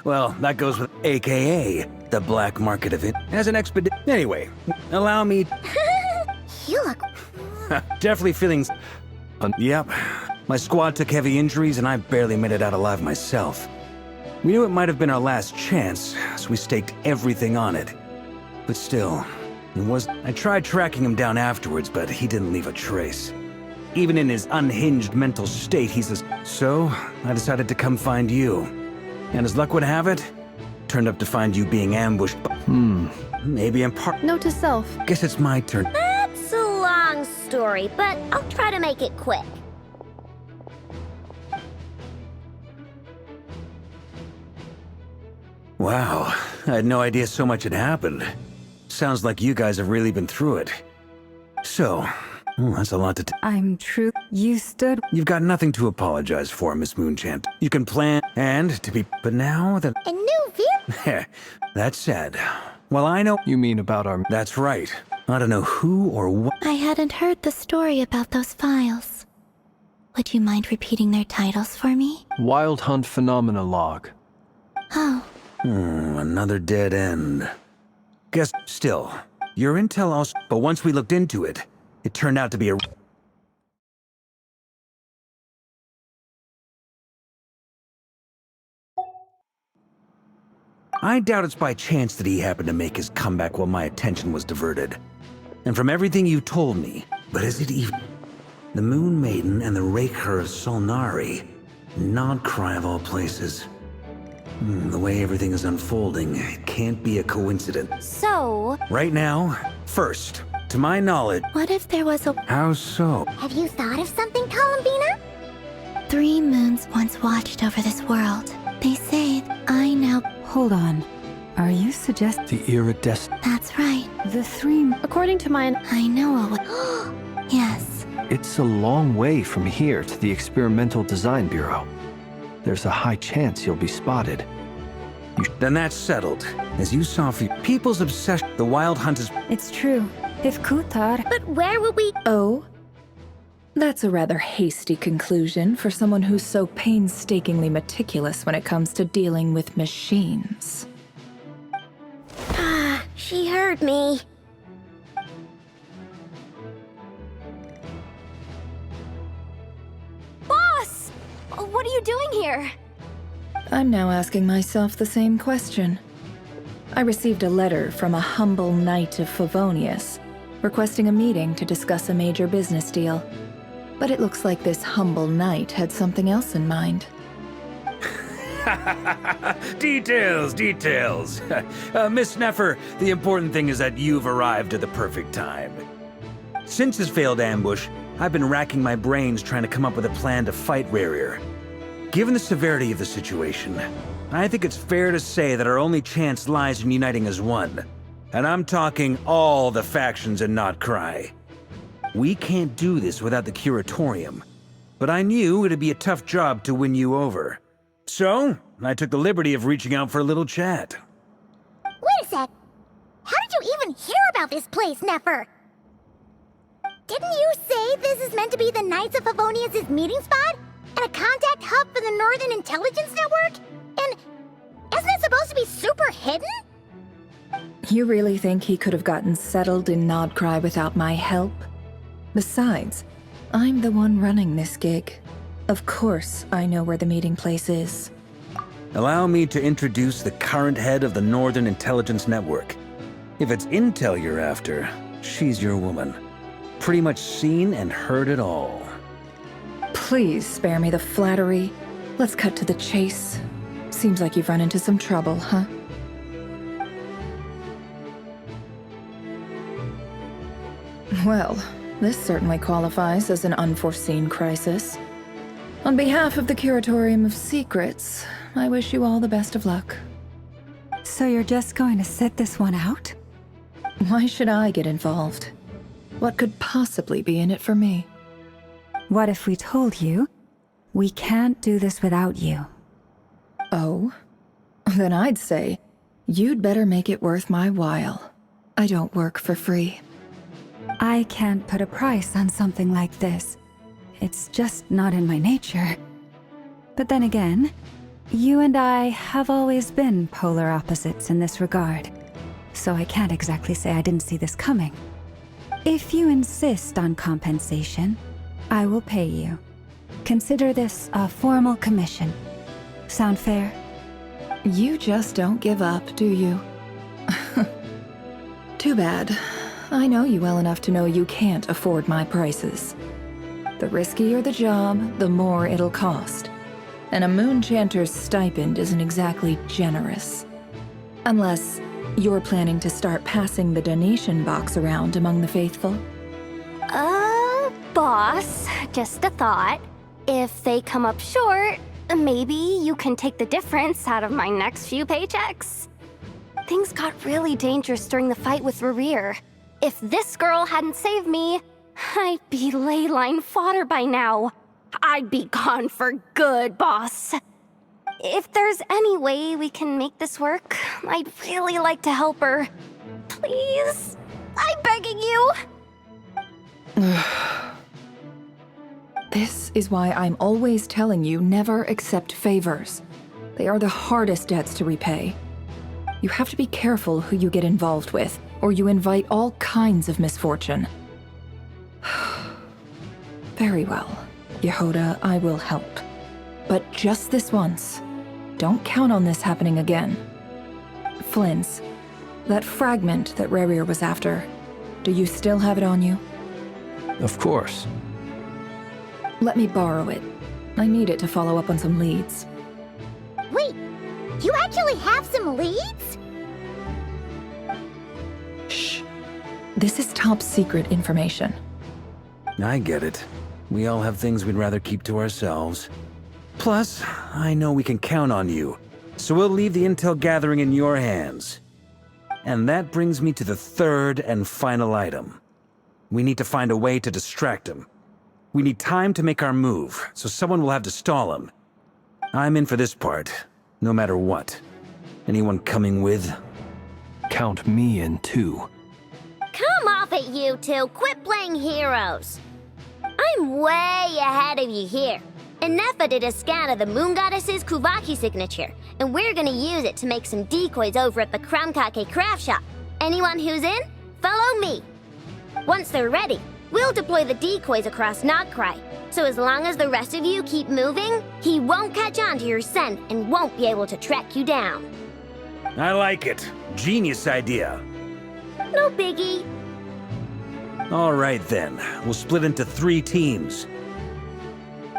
Well, that goes with AKA the black market of it as an expedition. Anyway, allow me. You look... Definitely feeling. Yep. My squad took heavy injuries and I barely made it out alive myself. We knew it might have been our last chance, so we staked everything on it. But still, it was. I tried tracking him down afterwards, but he didn't leave a trace. Even in his unhinged mental state, he's a... So, I decided to come find you. And as luck would have it, turned up to find you being ambushed by... Maybe in part... Note to self. Guess it's my turn. That's a long story, but I'll try to make it quick. Wow, I had no idea so much had happened. Sounds like you guys have really been through it. So, well, that's a lot to I'm true. You stood. You've got nothing to apologize for, Miss Moonchant. You can plan and to be... But now that... A new view? That said, well, I know... You mean about our... That's right. I don't know who or what... I hadn't heard the story about those files. Would you mind repeating their titles for me? Wild Hunt Phenomena Log. Oh. Another dead end. Guess still, your intel also... But once we looked into it, it turned out to be a... I doubt it's by chance that he happened to make his comeback while my attention was diverted. And from everything you told me, but is it even... The Moon Maiden and the Raker of Solnari, Nodcry of all places. The way everything is unfolding, it can't be a coincidence. So... Right now, first, to my knowledge... What if there was a... How so? Have you thought of something, Columbina? 3 moons once watched over this world. They say I now... Hold on. Are you suggesting... The Iridescent. That's right. The 3... According to my... I know a... Yes. It's a long way from here to the Experimental Design Bureau. There's a high chance you'll be spotted. Then that's settled. As you saw for people's obsession, the Wild Hunt is... It's true. If Kutar... But where will we... Oh? That's a rather hasty conclusion for someone who's so painstakingly meticulous when it comes to dealing with machines. Ah, she heard me. Boss! What are you doing here? I'm now asking myself the same question. I received a letter from a humble knight of Favonius, requesting a meeting to discuss a major business deal. But it looks like this humble knight had something else in mind. Details, details. Miss Neffer, the important thing is that you've arrived at the perfect time. Since his failed ambush, I've been racking my brains trying to come up with a plan to fight Rerir. Given the severity of the situation, I think it's fair to say that our only chance lies in uniting as one. And I'm talking all the factions in Nodcry. We can't do this without the Curatorium, but I knew it'd be a tough job to win you over. So, I took the liberty of reaching out for a little chat. Wait a sec. How did you even hear about this place, Neffer? Didn't you say this is meant to be the Knights of Favonius' meeting spot? And a contact hub for the Northern Intelligence Network? And isn't it supposed to be super hidden? You really think he could have gotten settled in Nodcry without my help? Besides, I'm the one running this gig. Of course I know where the meeting place is. Allow me to introduce the current head of the Northern Intelligence Network. If it's intel you're after, she's your woman. Pretty much seen and heard it all. Please spare me the flattery. Let's cut to the chase. Seems like you've run into some trouble, huh? Well, this certainly qualifies as an unforeseen crisis. On behalf of the Curatorium of Secrets, I wish you all the best of luck. So you're just going to sit this one out? Why should I get involved? What could possibly be in it for me? What if we told you, we can't do this without you? Oh? Then I'd say, you'd better make it worth my while. I don't work for free. I can't put a price on something like this. It's just not in my nature. But then again, You and I have always been polar opposites in this regard, so I can't exactly say I didn't see this coming. If you insist on compensation, I will pay you. Consider this a formal commission. Sound fair? You just don't give up, do you? Too bad. I know you well enough to know you can't afford my prices. The riskier the job, the more it'll cost. And a Moonchanter's stipend isn't exactly generous. Unless you're planning to start passing the donation box around among the faithful. Boss, just a thought. If they come up short, maybe you can take the difference out of my next few paychecks. Things got really dangerous during the fight with Rerir. If this girl hadn't saved me, I'd be ley line fodder by now. I'd be gone for good, boss. If there's any way we can make this work, I'd really like to help her. Please? I'm begging you. This is why I'm always telling you never accept favors. They are the hardest debts to repay. You have to be careful who you get involved with, or you invite all kinds of misfortune. Very well, Yehoda, I will help. But just this once. Don't count on this happening again. Flynn's, that fragment that Rerir was after, do you still have it on you? Of course. Let me borrow it. I need it to follow up on some leads. Wait, you actually have some leads? Shh. This is top secret information. I get it. We all have things we'd rather keep to ourselves. Plus, I know we can count on you, so we'll leave the intel gathering in your hands. And that brings me to the third and final item. We need to find a way to distract him. We need time to make our move, so someone will have to stall him. I'm in for this part, no matter what. Anyone coming with? Count me in too. Come off it, you two. Quit playing heroes. I'm way ahead of you here. And Nefa did a scan of the Moon Goddess's Kuvaki signature, and we're gonna use it to make some decoys over at the Kramkake craft shop. Anyone who's in, follow me. Once they're ready, we'll deploy the decoys across Nagkrai. So as long as the rest of you keep moving, he won't catch on to your scent and won't be able to track you down. I like it. Genius idea. No biggie. All right then, we'll split into 3 teams.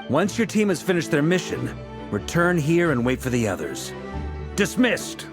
Once your team has finished their mission, return here and wait for the others. Dismissed!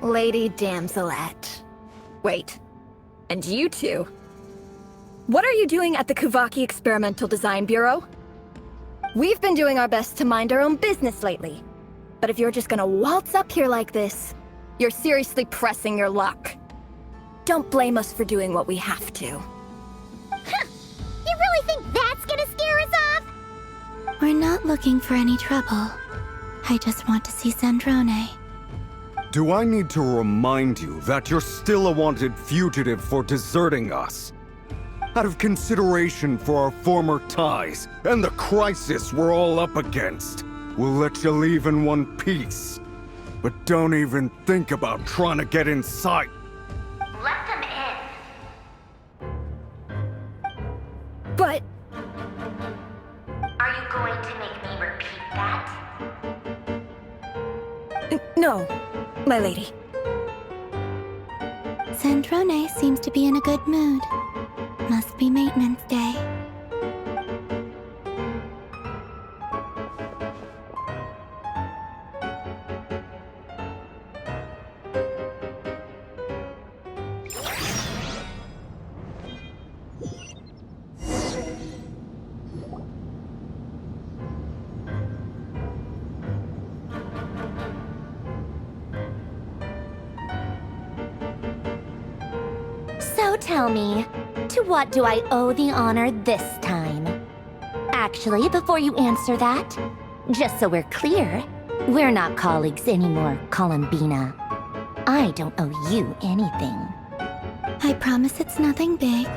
Lady Damselette. Wait. And you two? What are you doing at the Kuvaki Experimental Design Bureau? We've been doing our best to mind our own business lately. But if you're just gonna waltz up here like this, you're seriously pressing your luck. Don't blame us for doing what we have to. Huh. You really think that's gonna scare us off? We're not looking for any trouble. I just want to see Sandrone. Do I need to remind you that you're still a wanted fugitive for deserting us? Out of consideration for our former ties and the crisis we're all up against, we'll let you leave in one piece. But don't even think about trying to get inside. Let them in. But... Are you going to make me repeat that? No, my lady. Sandrone seems to be in a good mood. Must be maintenance day. tell me, to what do I owe the honor this time? Actually, before you answer that, just so we're clear, we're not colleagues anymore, Columbina. I don't owe you anything. I promise it's nothing big.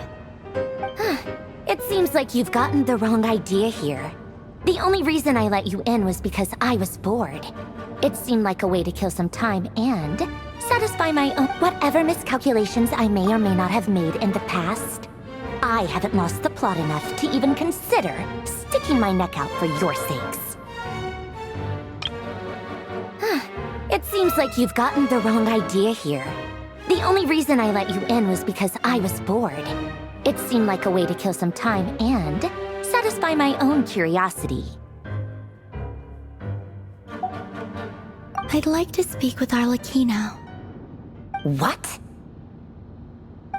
It seems like you've gotten the wrong idea here. The only reason I let you in was because I was bored. It seemed like a way to kill some time and satisfy my own whatever miscalculations I may or may not have made in the past. I haven't lost the plot enough to even consider sticking my neck out for your sakes. It seems like you've gotten the wrong idea here. The only reason I let you in was because I was bored. It seemed like a way to kill some time and satisfy my own curiosity. I'd like to speak with Arlecchino. What?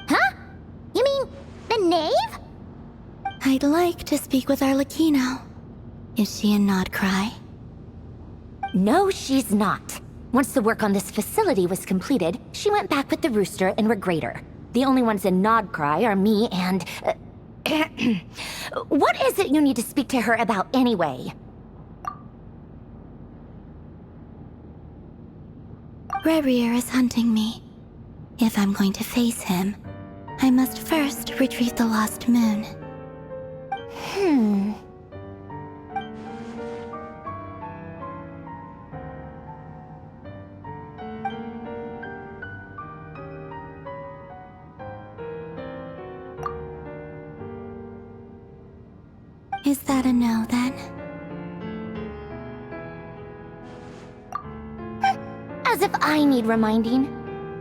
Huh? You mean the knave? I'd like to speak with Arlecchino. Is she in Nodcry? No, she's not. Once the work on this facility was completed, she went back with the Rooster and Regrator. The only ones in Nodcry are me and... What is it you need to speak to her about anyway? Rerir is hunting me. If I'm going to face him, I must first retrieve the lost moon. Is that a no, then? As if I need reminding.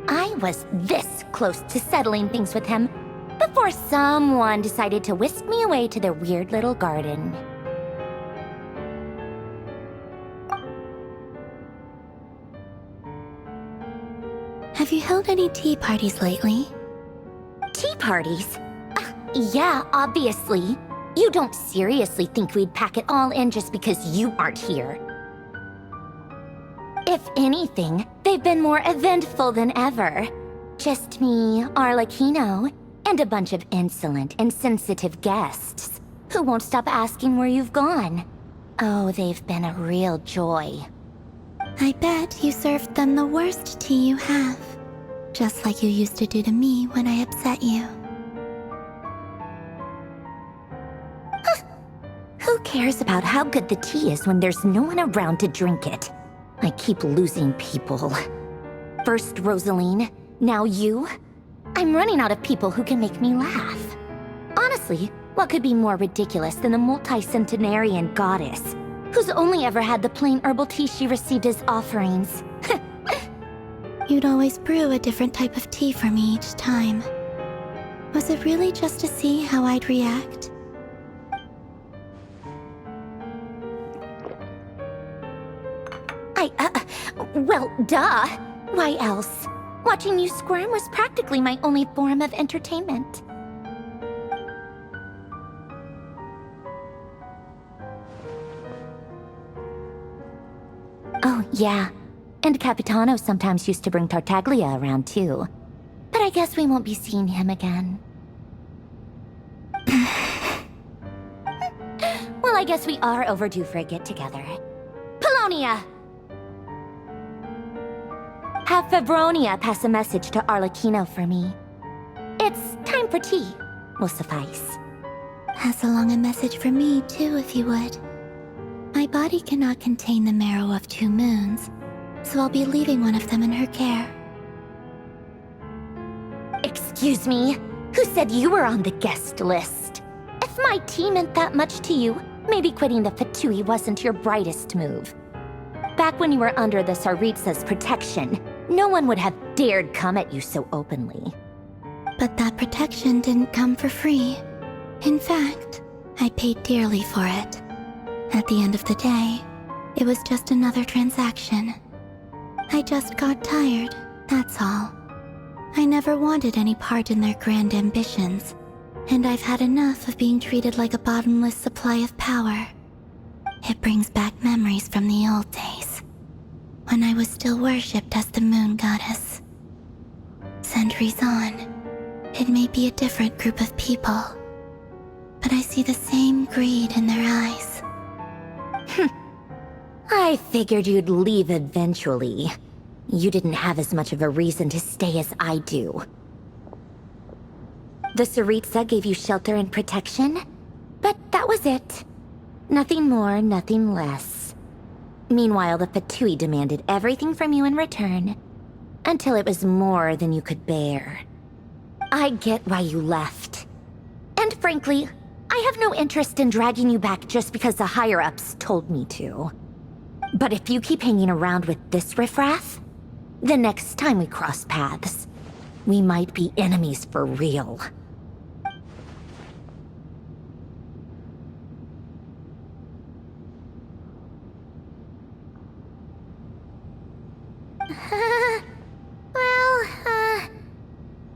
I was this close to settling things with him before someone decided to whisk me away to their weird little garden. Have you held any tea parties lately? Tea parties? Yeah, obviously. You don't seriously think we'd pack it all in just because you aren't here. If anything, they've been more eventful than ever. Just me, Arlecchino, and a bunch of insolent, insensitive guests who won't stop asking where you've gone. Oh, they've been a real joy. I bet you served them the worst tea you have. Just like you used to do to me when I upset you. Who cares about how good the tea is when there's no one around to drink it? I keep losing people. First Rosaline, now you. I'm running out of people who can make me laugh. Honestly, what could be more ridiculous than the multi-centenarian goddess, who's only ever had the plain herbal tea she received as offerings? You'd always brew a different type of tea for me each time. Was it really just to see how I'd react? Well, duh. Why else? Watching you squirm was practically my only form of entertainment. Oh, yeah. And Capitano sometimes used to bring Tartaglia around, too. But I guess we won't be seeing him again. Well, I guess we are overdue for a get-together. Paulownia! Have Febronia pass a message to Arlecchino for me. It's time for tea. Will suffice. Pass along a message for me, too, if you would. My body cannot contain the marrow of 2 moons, so I'll be leaving one of them in her care. Excuse me? Who said you were on the guest list? If my tea meant that much to you, maybe quitting the Fatui wasn't your brightest move. Back when you were under the Tsaritsa's protection, no one would have dared come at you so openly. But that protection didn't come for free. In fact, I paid dearly for it. At the end of the day, it was just another transaction. I just got tired, that's all. I never wanted any part in their grand ambitions, and I've had enough of being treated like a bottomless supply of power. It brings back memories from the old days, when I was still worshipped as the moon goddess. Centuries on, It may be a different group of people, but I see the same greed in their eyes. I figured you'd leave eventually. You didn't have as much of a reason to stay as I do. The Tsaritsa gave you shelter and protection, but that was it. Nothing more, nothing less. Meanwhile, the Fatui demanded everything from you in return, until it was more than you could bear. I get why you left. And frankly, I have no interest in dragging you back just because the higher-ups told me to. But if you keep hanging around with this riffraff, the next time we cross paths, we might be enemies for real.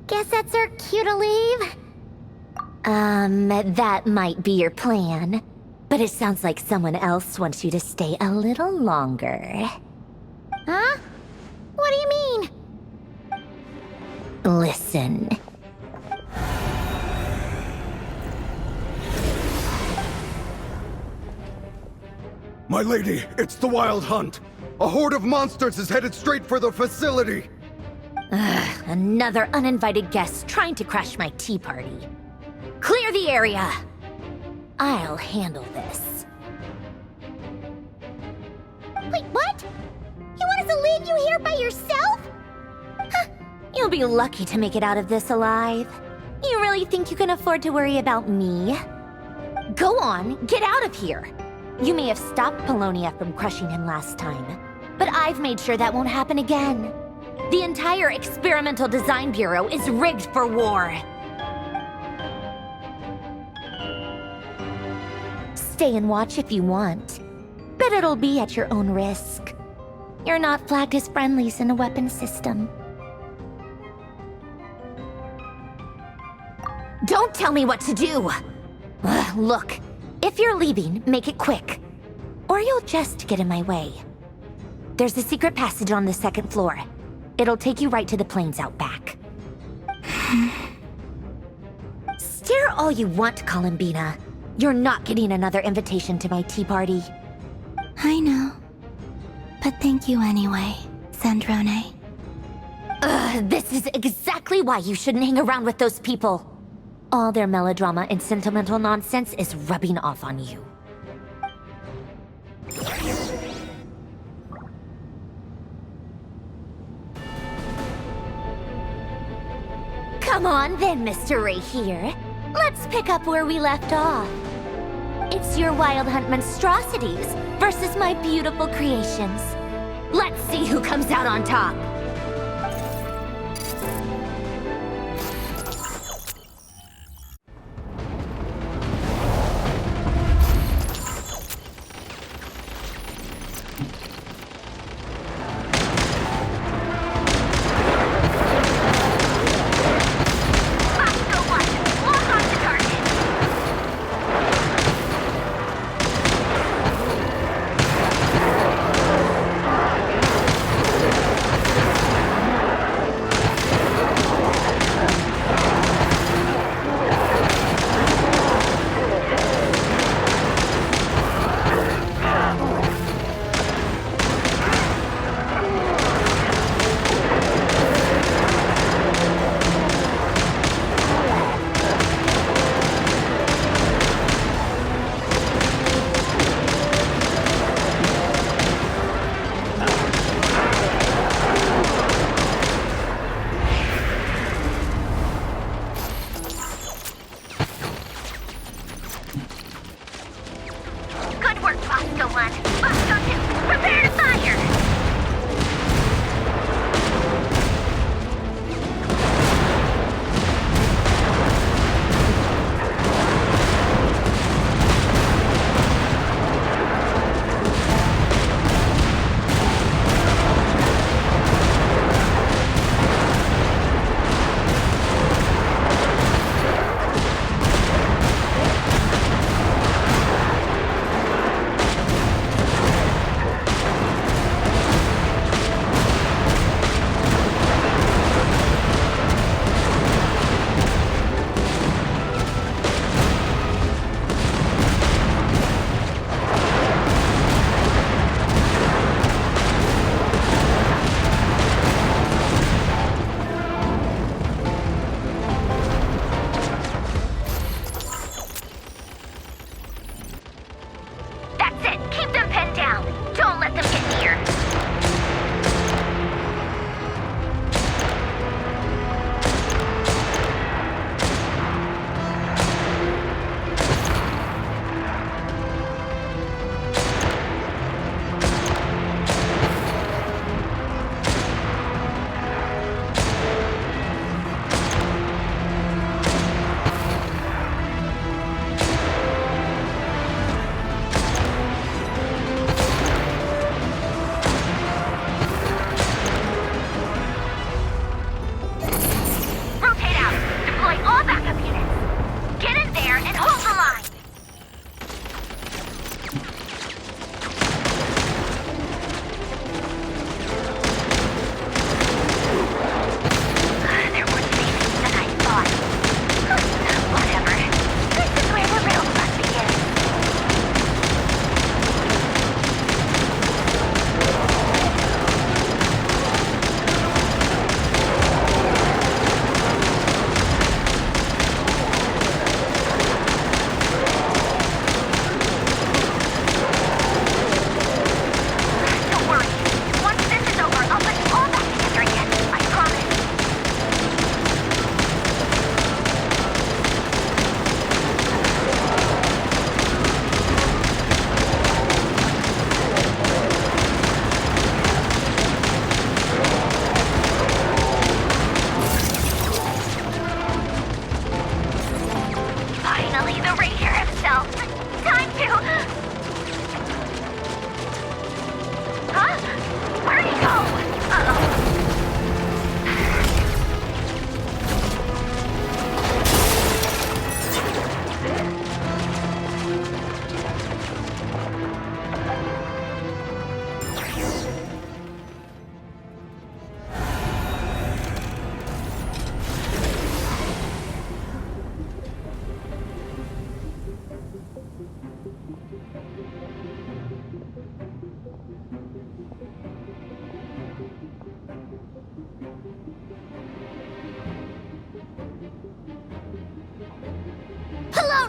Guess that's our cue to leave? That might be your plan. But it sounds like someone else wants you to stay a little longer. Huh? What do you mean? Listen. My lady, it's the Wild Hunt. A horde of monsters is headed straight for the facility. Another uninvited guest trying to crash my tea party. Clear the area! I'll handle this. Wait, what? You want us to leave you here by yourself? Huh, you'll be lucky to make it out of this alive. You really think you can afford to worry about me? Go on, get out of here. You may have stopped Polonia from crushing him last time, but I've made sure that won't happen again. The entire Experimental Design Bureau is rigged for war. Stay and watch if you want, but it'll be at your own risk. You're not flagged as friendlies in a weapons system. Don't tell me what to do! Look, if you're leaving, make it quick. Or you'll just get in my way. There's a secret passage on the second floor. It'll take you right to the plains out back. Stare all you want, Columbina. You're not getting another invitation to my tea party. I know. But thank you anyway, Sandrone. This is exactly why you shouldn't hang around with those people. All their melodrama and sentimental nonsense is rubbing off on you. Come on then, Mr. Ray here. Let's pick up where we left off. It's your Wild Hunt monstrosities versus my beautiful creations. Let's see who comes out on top.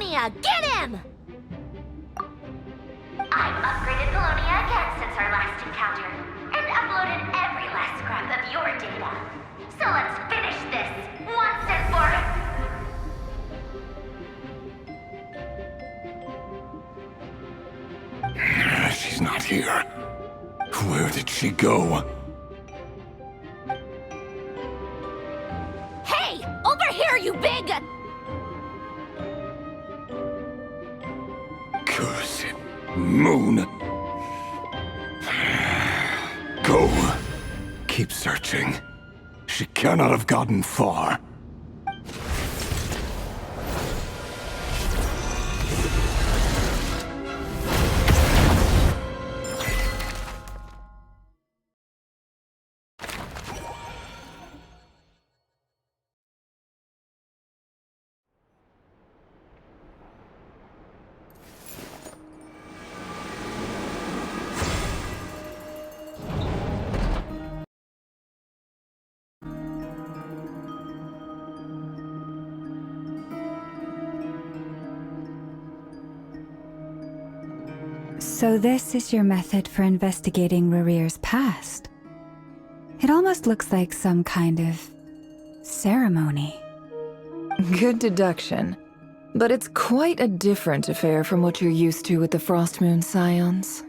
Paulownia! Get him! I've upgraded Paulownia again since our last encounter, and uploaded every last scrap of your data. So let's finish this, once and for all. She's not here. Where did she go? Hey! Over here, you big... Cursed moon. Go. Keep searching. She cannot have gotten far. So this is your method for investigating Rarir's past? It almost looks like some kind of ceremony. Good deduction. But it's quite a different affair from what you're used to with the Frostmoon Scions.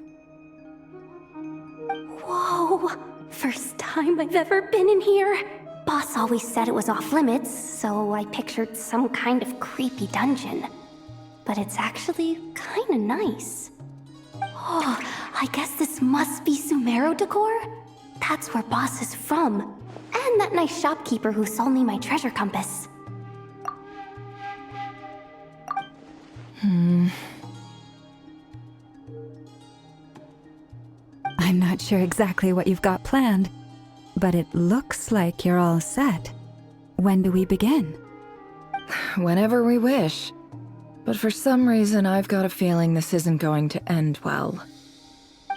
Whoa! First time I've ever been in here. Boss always said it was off limits, so I pictured some kind of creepy dungeon. But it's actually kinda nice. Oh, I guess this must be Sumeru decor? That's where Boss is from. And that nice shopkeeper who sold me my treasure compass. I'm not sure exactly what you've got planned, but it looks like you're all set. When do we begin? Whenever we wish. But for some reason, I've got a feeling this isn't going to end well.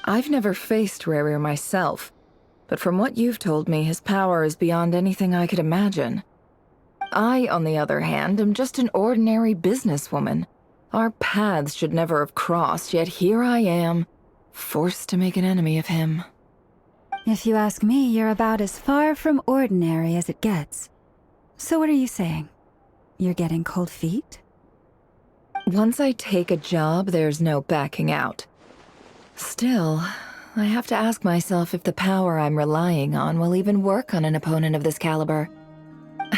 I've never faced Rarir myself, but from what you've told me, his power is beyond anything I could imagine. I, on the other hand, am just an ordinary businesswoman. Our paths should never have crossed, yet here I am, forced to make an enemy of him. If you ask me, you're about as far from ordinary as it gets. So what are you saying? You're getting cold feet? Once I take a job, there's no backing out. Still, I have to ask myself if the power I'm relying on will even work on an opponent of this caliber.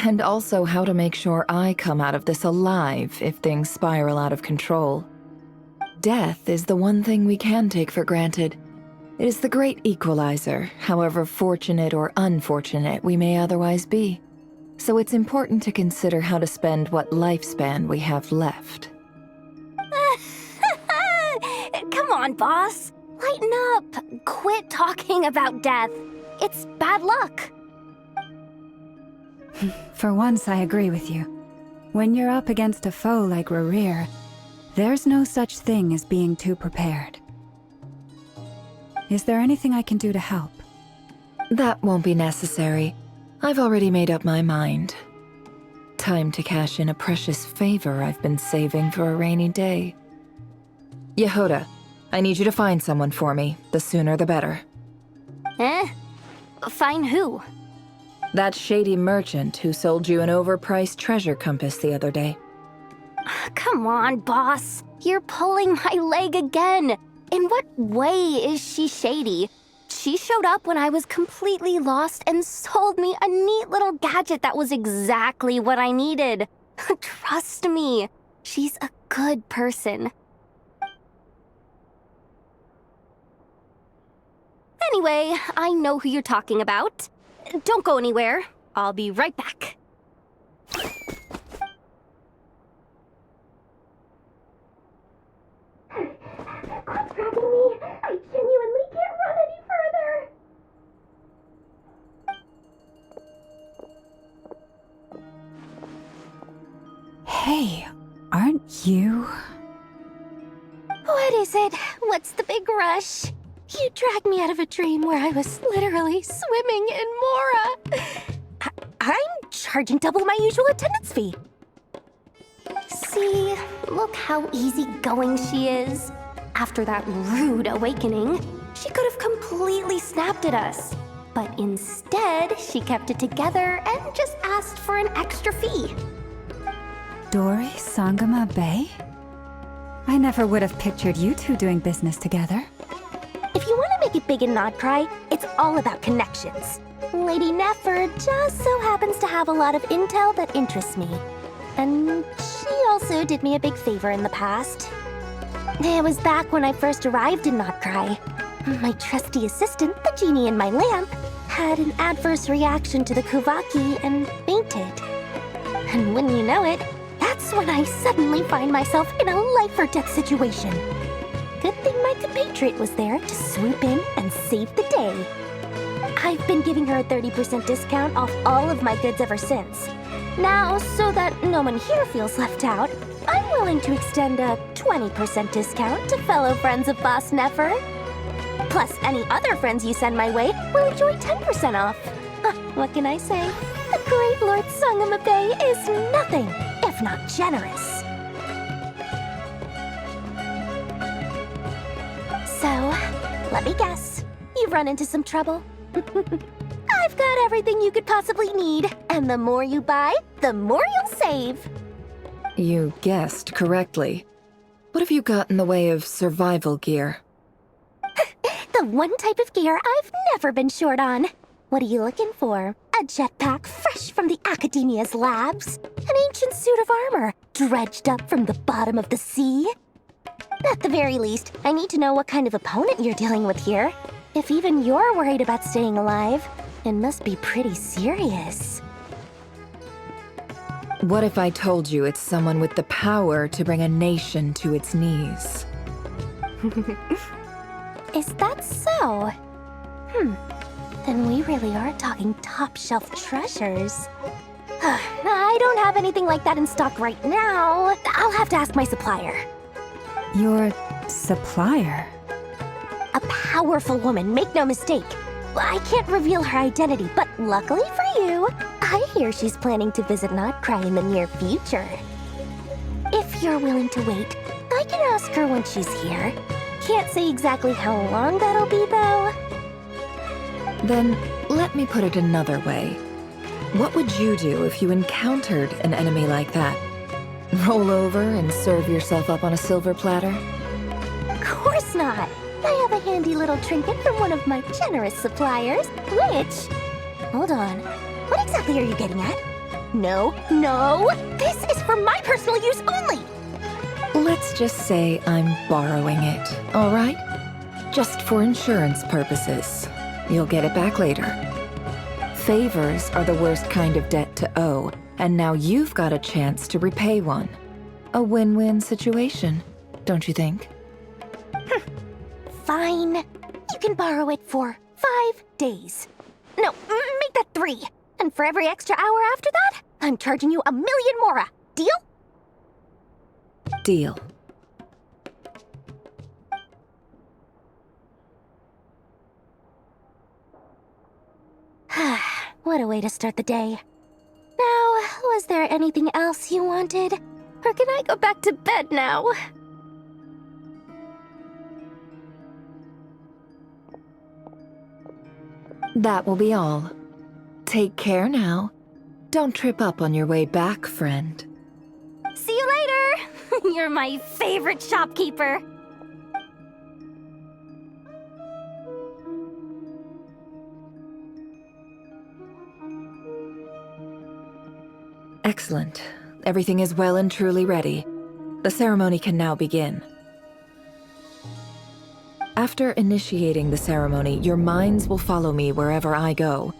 And also how to make sure I come out of this alive if things spiral out of control. Death is the one thing we can take for granted. It is the great equalizer, however fortunate or unfortunate we may otherwise be. So it's important to consider how to spend what lifespan we have left. Come on, boss. Lighten up. Quit talking about death. It's bad luck. For once, I agree with you. When you're up against a foe like Rarir, there's no such thing as being too prepared. Is there anything I can do to help? That won't be necessary. I've already made up my mind. Time to cash in a precious favor I've been saving for a rainy day. Yehuda, I need you to find someone for me. The sooner the better. Find who? That shady merchant who sold you an overpriced treasure compass the other day. Come on, boss. You're pulling my leg again. In what way is she shady? She showed up when I was completely lost and sold me a neat little gadget that was exactly what I needed. Trust me, she's a good person. Anyway, I know who you're talking about. Don't go anywhere. I'll be right back. Quit dragging me. I genuinely can't run any further. Hey, aren't you? What is it? What's the big rush? You dragged me out of a dream where I was literally swimming in Mora. I'm charging double my usual attendance fee. See, look how easygoing she is. After that rude awakening, she could have completely snapped at us. But instead, she kept it together and just asked for an extra fee. Dori Sangama Bay? I never would have pictured you two doing business together. If you want to make it big in Nodcry, it's all about connections. Lady Nefer just so happens to have a lot of intel that interests me. And she also did me a big favor in the past. It was back when I first arrived in Nodcry. My trusty assistant, the genie in my lamp, had an adverse reaction to the Kuvaki and fainted. And wouldn't you know it, that's when I suddenly find myself in a life-or-death situation. Good thing my compatriot was there to swoop in and save the day. I've been giving her a 30% discount off all of my goods ever since. Now, so that no one here feels left out, I'm willing to extend a 20% discount to fellow friends of Boss Nefer. Plus, any other friends you send my way will enjoy 10% off. What can I say? The great Lord Sangama Bay is nothing if not generous. So, let me guess. You've run into some trouble? I've got everything you could possibly need, and the more you buy, the more you'll save. You guessed correctly. What have you got in the way of survival gear? The one type of gear I've never been short on. What are you looking for? A jetpack fresh from the Academia's labs? An ancient suit of armor dredged up from the bottom of the sea? At the very least, I need to know what kind of opponent you're dealing with here. If even you're worried about staying alive, it must be pretty serious. What if I told you it's someone with the power to bring a nation to its knees? Is that so? Then we really are talking top-shelf treasures. I don't have anything like that in stock right now. I'll have to ask my supplier. Your supplier? A powerful woman, make no mistake. I can't reveal her identity, but luckily for you, I hear she's planning to visit Nodcry in the near future. If you're willing to wait, I can ask her when she's here. Can't say exactly how long that'll be, though. Then, let me put it another way. What would you do if you encountered an enemy like that? Roll over and serve yourself up on a silver platter? Of course not. I have a handy little trinket from one of my generous suppliers, which... Hold on. What exactly are you getting at? No, no! This is for my personal use only! Let's just say I'm borrowing it, all right? Just for insurance purposes. You'll get it back later. Favors are the worst kind of debt to owe, and now you've got a chance to repay one. A win-win situation, don't you think? Fine. You can borrow it for 5 days. No, make that 3. And for every extra hour after that, I'm charging you 1,000,000 mora. Deal? Deal. What a way to start the day. Now, was there anything else you wanted? Or can I go back to bed now? That will be all. Take care now. Don't trip up on your way back, friend. See you later! You're my favorite shopkeeper. Excellent. Everything is well and truly ready. The ceremony can now begin. After initiating the ceremony, your minds will follow me wherever I go.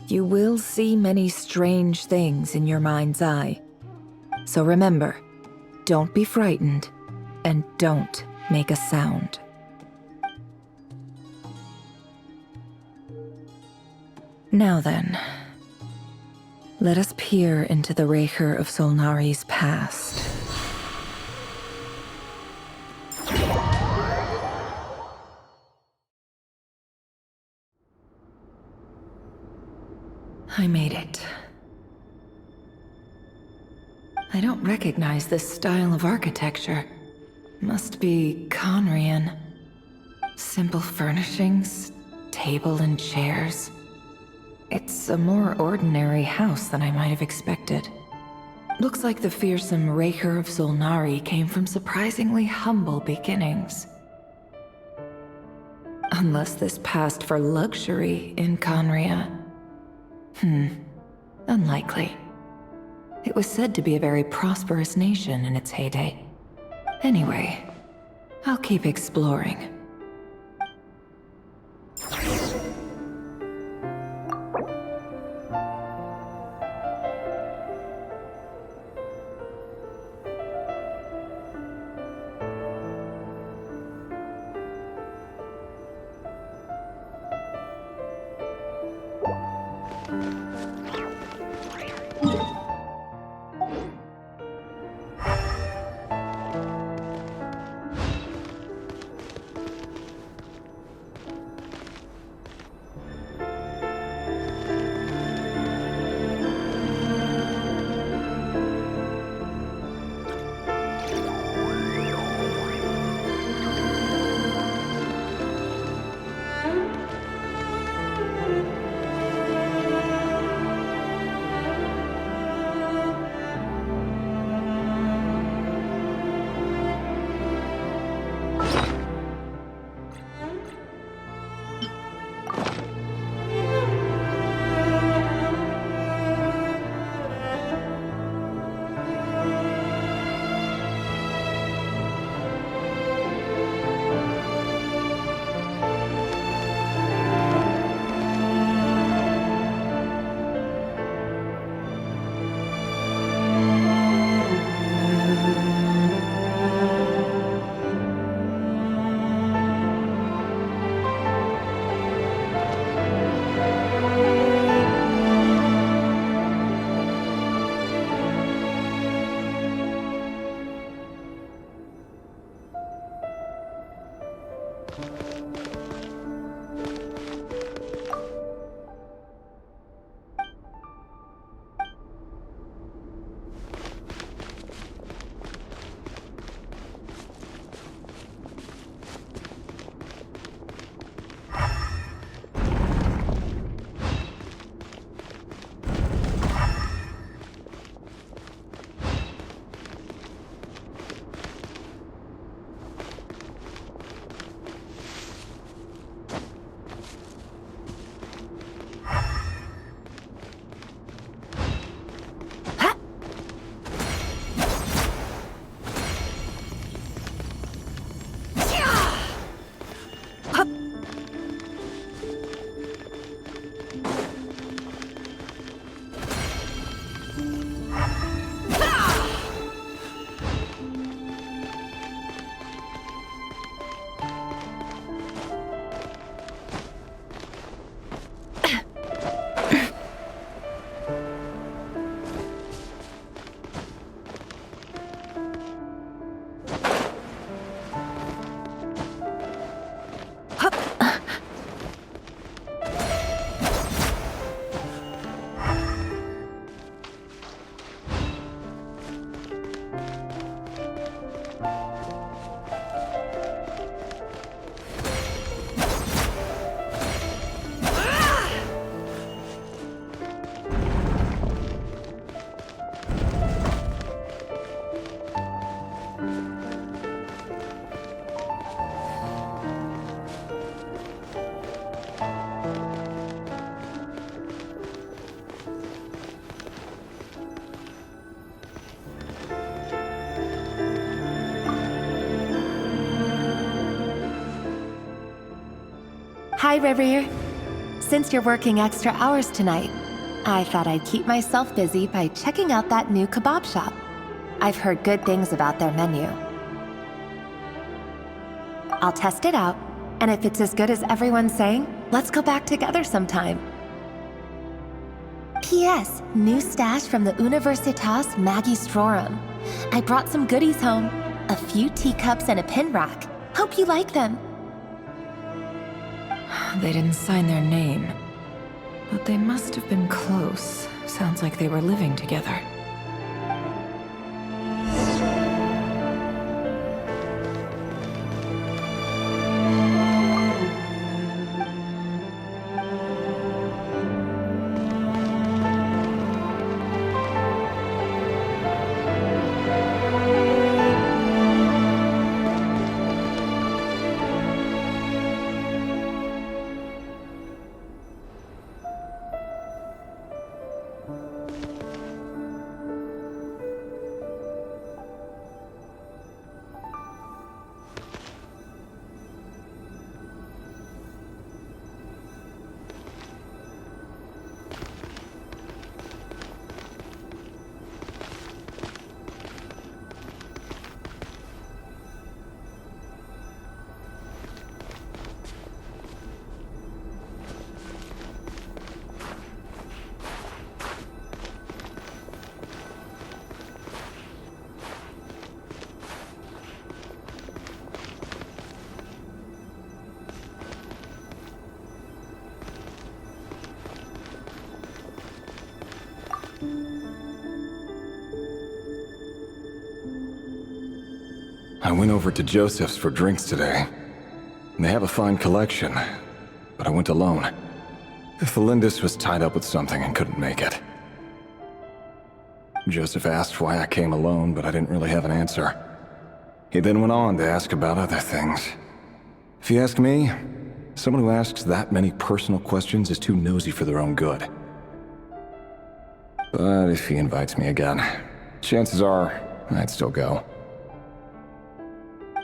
You will see many strange things in your mind's eye. So remember, don't be frightened, and don't make a sound. Now then, let us peer into the Raker of Solnari's past. I made it. I don't recognize this style of architecture. Must be Conrian. Simple furnishings, table and chairs. It's a more ordinary house than I might have expected. Looks like the fearsome Raker of Zulnari came from surprisingly humble beginnings. Unless this passed for luxury in Conria. Unlikely. It was said to be a very prosperous nation in its heyday. Anyway, I'll keep exploring. Hi, Revere. Since you're working extra hours tonight, I thought I'd keep myself busy by checking out that new kebab shop. I've heard good things about their menu. I'll test it out, and if it's as good as everyone's saying, let's go back together sometime. P.S. New stash from the Universitas Magistrorum. I brought some goodies home. A few teacups and a pin rack. Hope you like them. They didn't sign their name, but they must have been close. Sounds like they were living together. I went over to Joseph's for drinks today. They have a fine collection, but I went alone. Felindis was tied up with something and couldn't make it. Joseph asked why I came alone, but I didn't really have an answer. He then went on to ask about other things. If you ask me, someone who asks that many personal questions is too nosy for their own good. But if he invites me again, chances are I'd still go.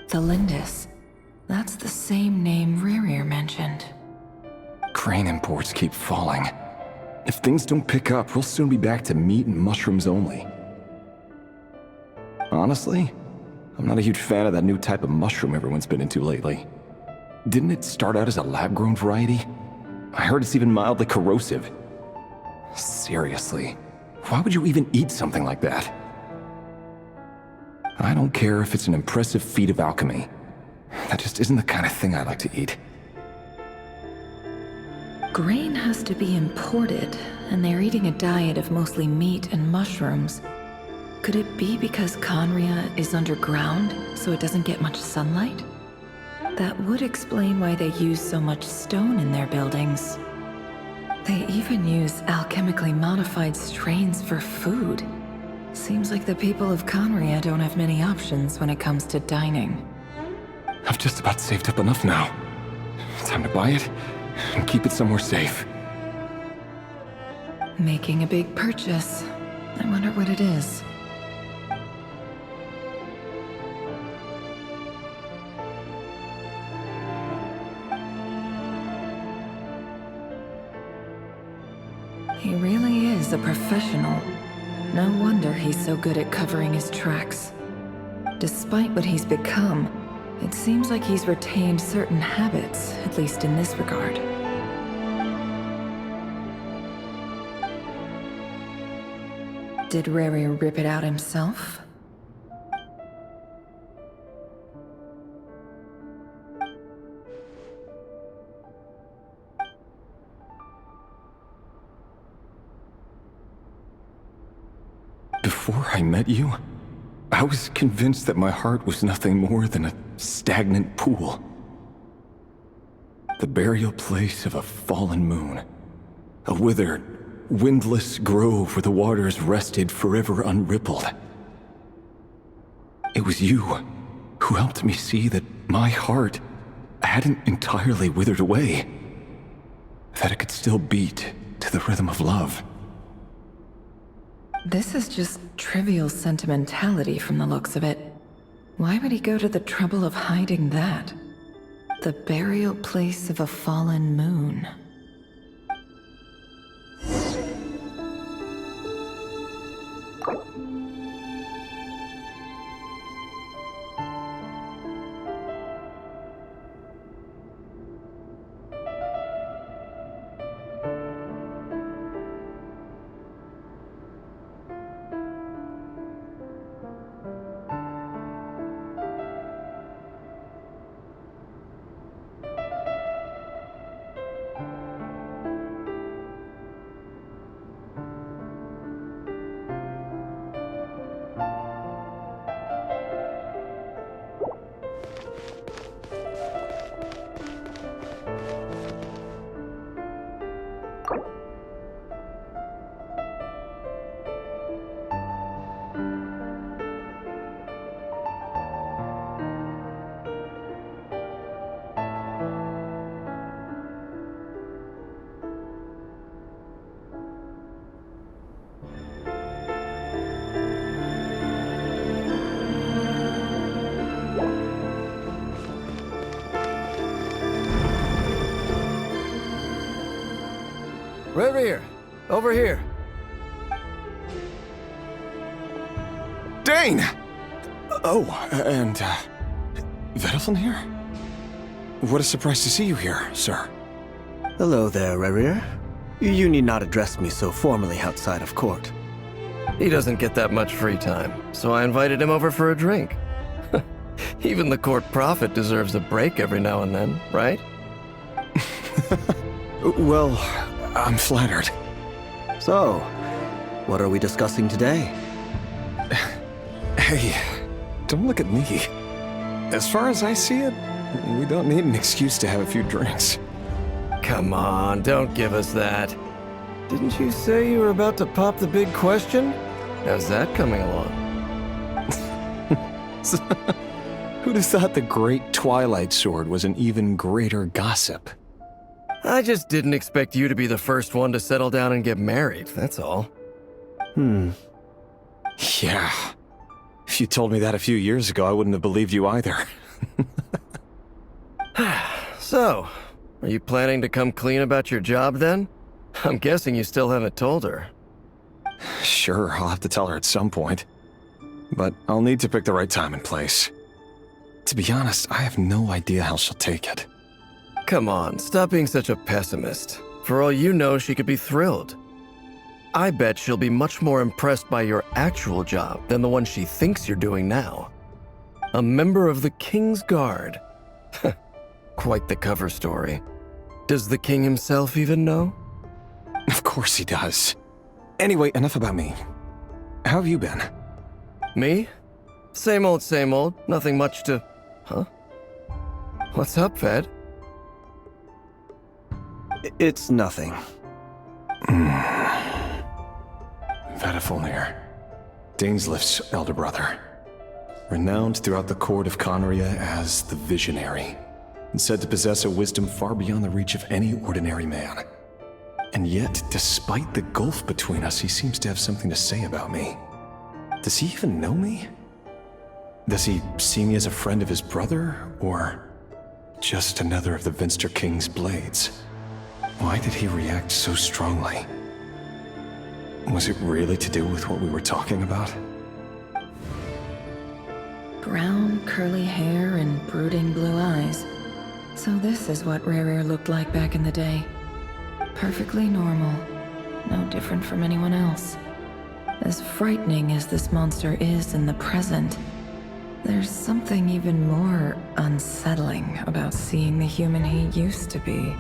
Felindis. That's the same name Rerir mentioned. Crane imports keep falling. If things don't pick up, we'll soon be back to meat and mushrooms only. Honestly, I'm not a huge fan of that new type of mushroom everyone's been into lately. Didn't it start out as a lab-grown variety? I heard it's even mildly corrosive. Seriously, why would you even eat something like that? I don't care if it's an impressive feat of alchemy. That just isn't the kind of thing I like to eat. Grain has to be imported, and they're eating a diet of mostly meat and mushrooms. Could it be because Khaenri'ah is underground, so it doesn't get much sunlight? That would explain why they use so much stone in their buildings. They even use alchemically modified strains for food. Seems like the people of Khaenri'ah don't have many options when it comes to dining. I've just about saved up enough now. Time to buy it and keep it somewhere safe. Making a big purchase. I wonder what it is. He really is a professional. No wonder he's so good at covering his tracks. Despite what he's become, it seems like he's retained certain habits, at least in this regard. Did Rerir rip it out himself? Before I met you, I was convinced that my heart was nothing more than a stagnant pool. The burial place of a fallen moon. A withered, windless grove where the waters rested forever unrippled. It was you who helped me see that my heart hadn't entirely withered away. That it could still beat to the rhythm of love. This is just trivial sentimentality from the looks of it. Why would he go to the trouble of hiding that? The burial place of a fallen moon. Rerir, over here. Dane! Oh, and, Vedelfin here? What a surprise to see you here, sir. Hello there, Rerir. You need not address me so formally outside of court. He doesn't get that much free time, so I invited him over for a drink. Even the court prophet deserves a break every now and then, right? Well, I'm flattered. So, what are we discussing today? Hey, don't look at me. as far as I see it, we don't need an excuse to have a few drinks. Come on, don't give us that. Didn't you say you were about to pop the big question? How's that coming along? Who'd have thought the Great Twilight Sword was an even greater gossip? I just didn't expect you to be the first one to settle down and get married, that's all. Yeah. If you told me that a few years ago, I wouldn't have believed you either. So, are you planning to come clean about your job then? I'm guessing you still haven't told her. Sure, I'll have to tell her at some point. But I'll need to pick the right time and place. To be honest, I have no idea how she'll take it. Come on, stop being such a pessimist. For all you know, she could be thrilled. I bet she'll be much more impressed by your actual job than the one she thinks you're doing now. A member of the King's Guard. Quite the cover story. Does the king himself even know? Of course he does. Anyway, enough about me. How have you been? Me? Same old, same old. Nothing much to... Huh? What's up, Fed? It's nothing. Vadifulnir, Dainslift's elder brother. Renowned throughout the court of Conria as the Visionary, and said to possess a wisdom far beyond the reach of any ordinary man. And yet, despite the gulf between us, he seems to have something to say about me. Does he even know me? Does he see me as a friend of his brother, or just another of the Vinster King's blades? Why did he react so strongly? Was it really to do with what we were talking about? Brown, curly hair and brooding blue eyes. So this is what Rerir looked like back in the day. Perfectly normal. No different from anyone else. As frightening as this monster is in the present, there's something even more unsettling about seeing the human he used to be.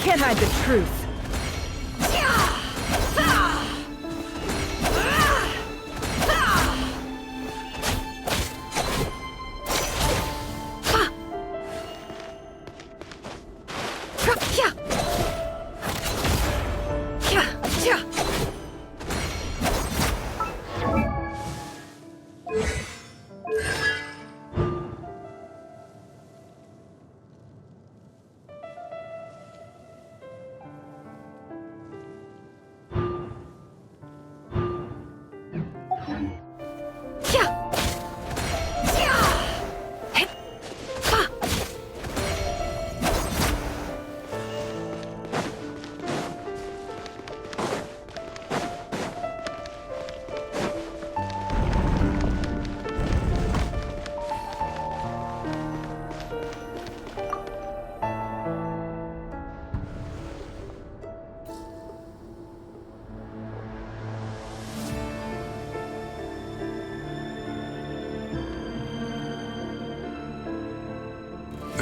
Can't hide the truth.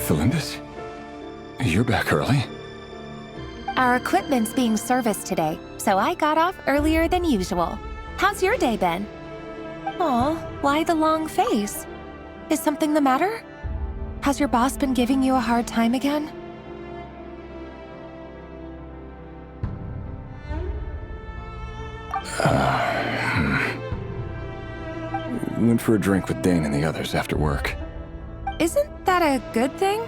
Thelindis? You're back early? Our equipment's being serviced today, so I got off earlier than usual. How's your day been? Aw, why the long face? Is something the matter? Has your boss been giving you a hard time again? Went for a drink with Dane and the others after work. Isn't that a good thing?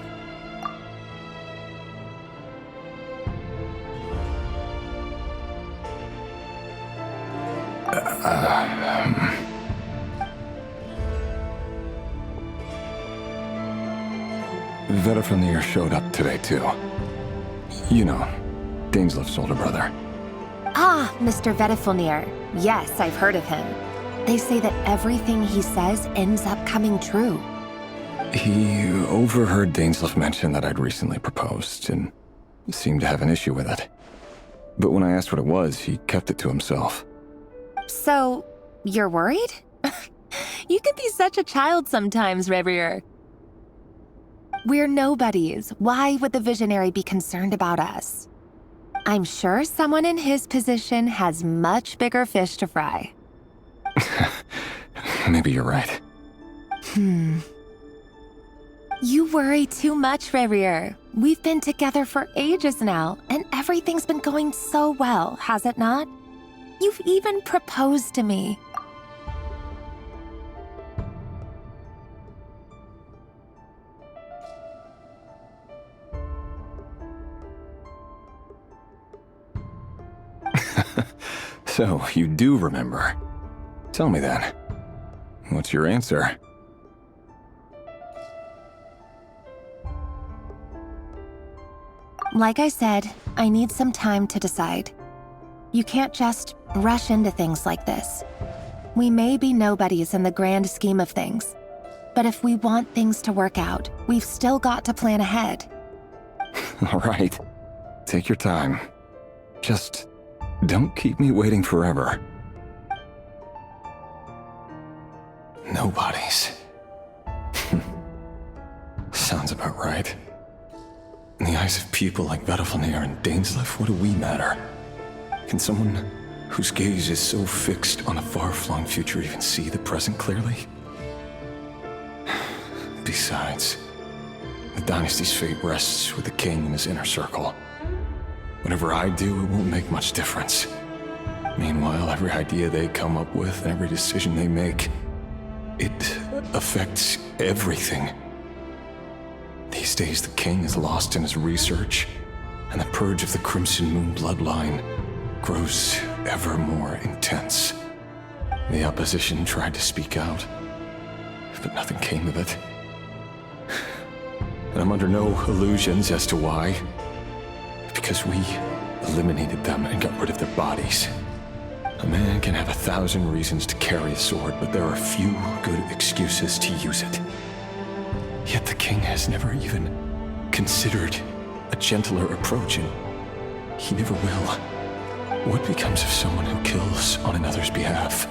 Vediflunir showed up today, too. You know, Daneslif's older brother. Ah, Mr. Vediflunir. Yes, I've heard of him. They say that everything he says ends up coming true. He overheard Daneslif mention that I'd recently proposed, and seemed to have an issue with it. But when I asked what it was, he kept it to himself. So, you're worried? You can be such a child sometimes, Revier. We're nobodies. Why would the Visionary be concerned about us? I'm sure someone in his position has much bigger fish to fry. Maybe you're right. You worry too much, Revier. We've been together for ages now, and everything's been going so well, has it not? You've even proposed to me. So, you do remember. Tell me then. What's your answer? Like I said, I need some time to decide. You can't just rush into things like this. We may be nobodies in the grand scheme of things, but if we want things to work out, we've still got to plan ahead. All right. Take your time. Just don't keep me waiting forever. Nobodies. Sounds about right. In the eyes of people like Vediflunir and Daneslif, what do we matter? Can someone whose gaze is so fixed on a far-flung future even see the present clearly? Besides, the dynasty's fate rests with the king and his inner circle. Whatever I do, it won't make much difference. Meanwhile, every idea they come up with, every decision they make, it affects everything. These days, the king is lost in his research, and the purge of the Crimson Moon bloodline grows ever more intense. The opposition tried to speak out, but nothing came of it. And I'm under no illusions as to why. Because we eliminated them and got rid of their bodies. A man can have 1,000 reasons to carry a sword, but there are few good excuses to use it. Yet the king has never even considered a gentler approach, and he never will. What becomes of someone who kills on another's behalf?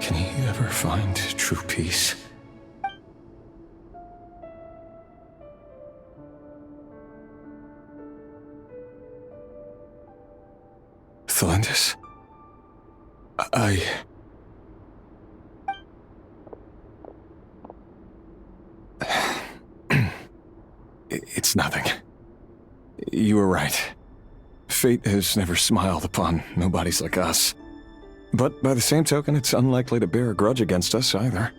Can he ever find true peace? Thelindis? It's nothing. You were right. Fate has never smiled upon nobodies like us. But by the same token, it's unlikely to bear a grudge against us either.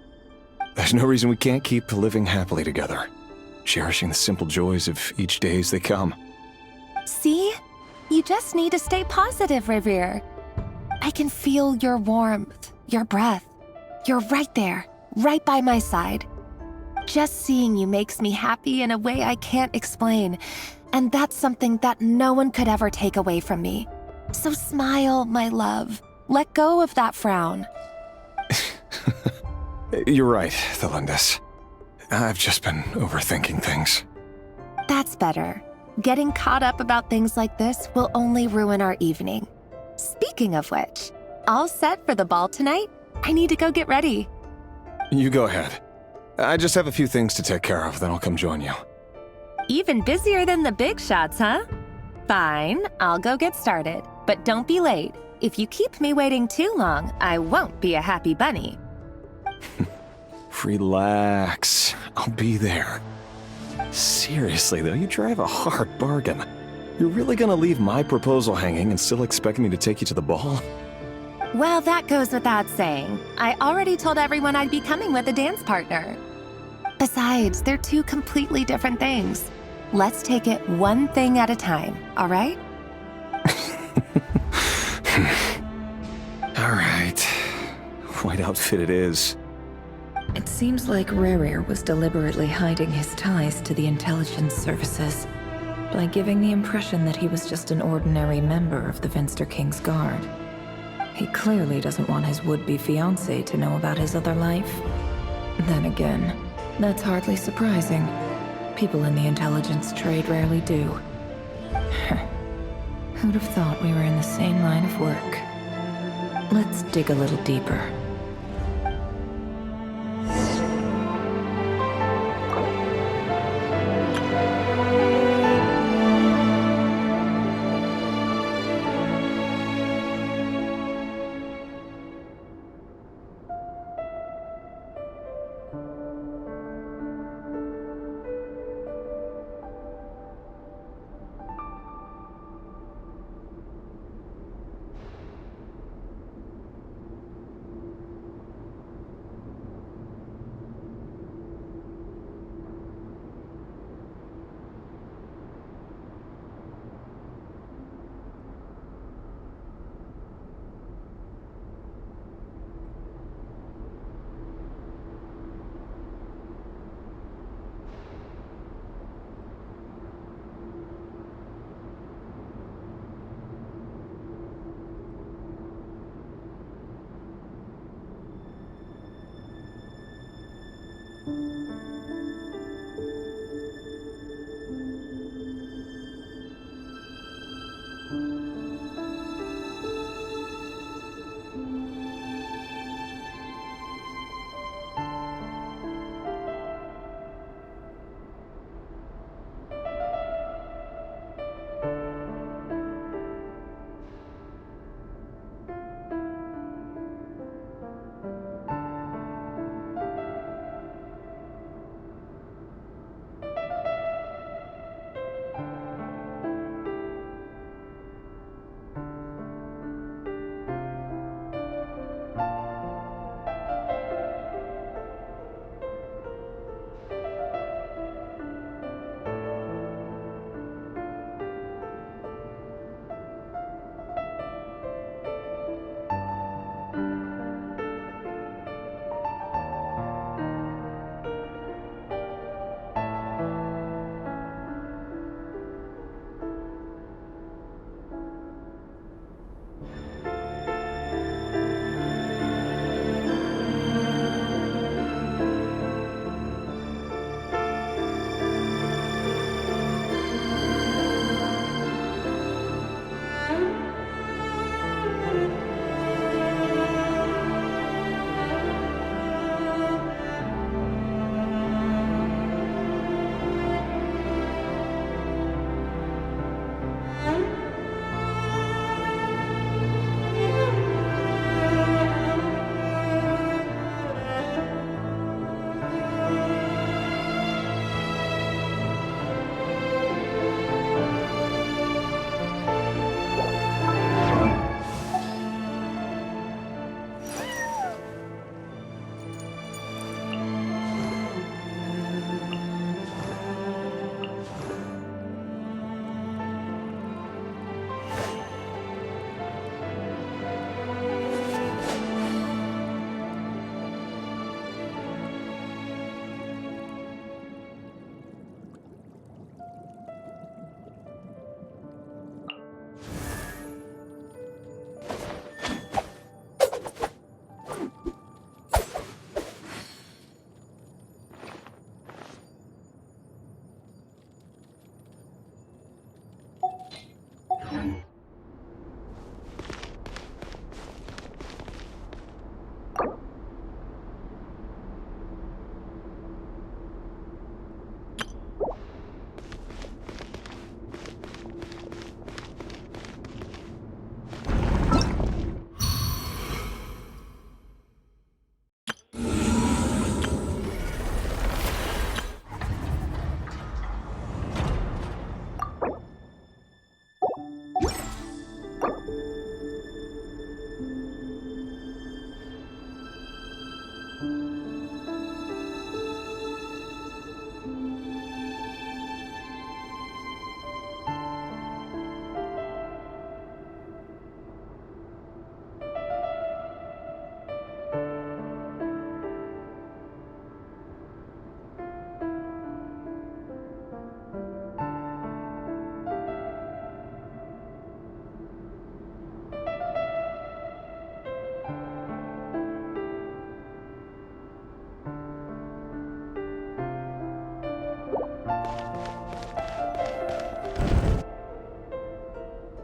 There's no reason we can't keep living happily together, cherishing the simple joys of each day as they come. See? You just need to stay positive, Revier. I can feel your warmth, your breath. You're right there, right by my side. Just seeing you makes me happy in a way I can't explain, and that's something that no one could ever take away from me. So smile, my love. Let go of that frown. You're right, Thelindis. I've just been overthinking things. That's better. Getting caught up about things like this will only ruin our evening. Speaking of which, all set for the ball tonight? I need to go get ready. You go ahead. I just have a few things to take care of, then I'll come join you. Even busier than the big shots, huh? Fine, I'll go get started. But don't be late. If you keep me waiting too long, I won't be a happy bunny. Relax. I'll be there. Seriously, though, you drive a hard bargain. You're really gonna leave my proposal hanging and still expect me to take you to the ball? Well, that goes without saying. I already told everyone I'd be coming with a dance partner. Besides, they're two completely different things. Let's take it one thing at a time, all right? All right. White outfit it is. It seems like Rerir was deliberately hiding his ties to the intelligence services by giving the impression that he was just an ordinary member of the Venster King's Guard. He clearly doesn't want his would-be fiancée to know about his other life. Then again, that's hardly surprising. People in the intelligence trade rarely do. Who'd have thought we were in the same line of work? Let's dig a little deeper.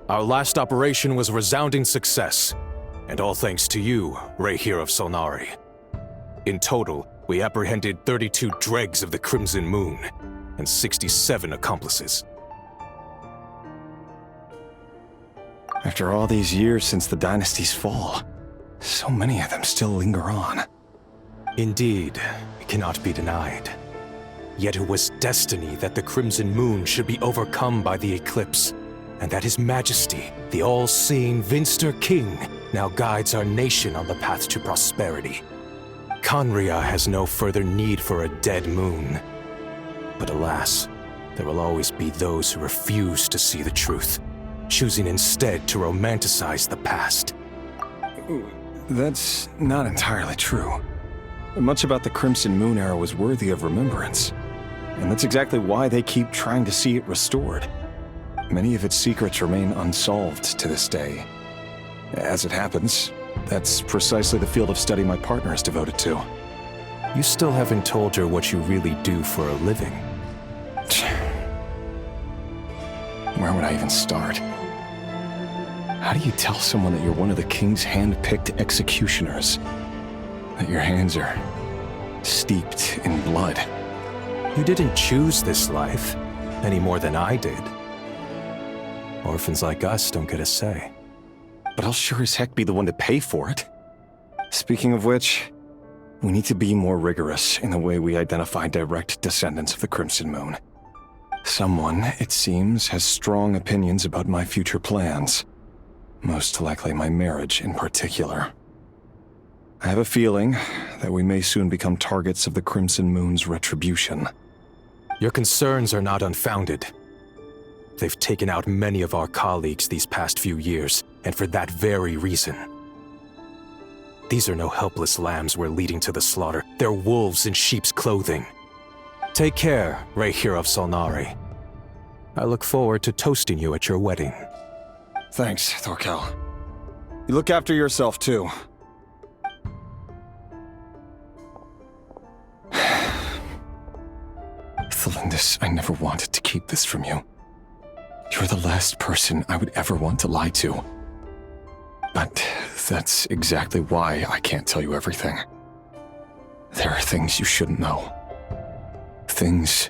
Our last operation was a resounding success, and all thanks to you, Rayhir of Solnari. In total, we apprehended 32 dregs of the Crimson Moon, and 67 accomplices. After all these years since the dynasty's fall, so many of them still linger on. Indeed, it cannot be denied. Yet it was destiny that the Crimson Moon should be overcome by the eclipse, and that His Majesty, the all-seeing Vinster King, now guides our nation on the path to prosperity. Khaenri'ah has no further need for a dead moon. But alas, there will always be those who refuse to see the truth, choosing instead to romanticize the past. That's not entirely true. Much about the Crimson Moon era was worthy of remembrance, and that's exactly why they keep trying to see it restored. Many of its secrets remain unsolved to this day. As it happens, that's precisely the field of study my partner is devoted to. You still haven't told her what you really do for a living. Where would I even start? How do you tell someone that you're one of the King's hand-picked executioners? That your hands are steeped in blood? You didn't choose this life, any more than I did. Orphans like us don't get a say. But I'll sure as heck be the one to pay for it. Speaking of which, we need to be more rigorous in the way we identify direct descendants of the Crimson Moon. Someone, it seems, has strong opinions about my future plans. Most likely my marriage in particular. I have a feeling that we may soon become targets of the Crimson Moon's retribution. Your concerns are not unfounded. They've taken out many of our colleagues these past few years, and for that very reason. These are no helpless lambs we're leading to the slaughter. They're wolves in sheep's clothing. Take care, Rayhir of Solnari. I look forward to toasting you at your wedding. Thanks, Thorkel. You look after yourself, too. Thelindis, I never wanted to keep this from you. You're the last person I would ever want to lie to. But that's exactly why I can't tell you everything. There are things you shouldn't know. Things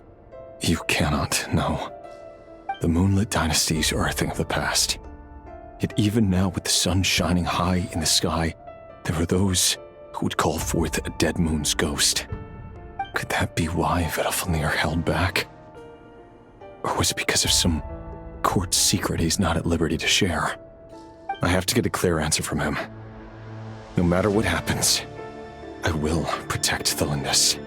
you cannot know. The Moonlit Dynasties are a thing of the past. Yet even now, with the sun shining high in the sky, there are those who would call forth a dead moon's ghost. Could that be why Vedalfnir held back? Or was it because of some court secret he's not at liberty to share? I have to get a clear answer from him. No matter what happens, I will protect Thelindis.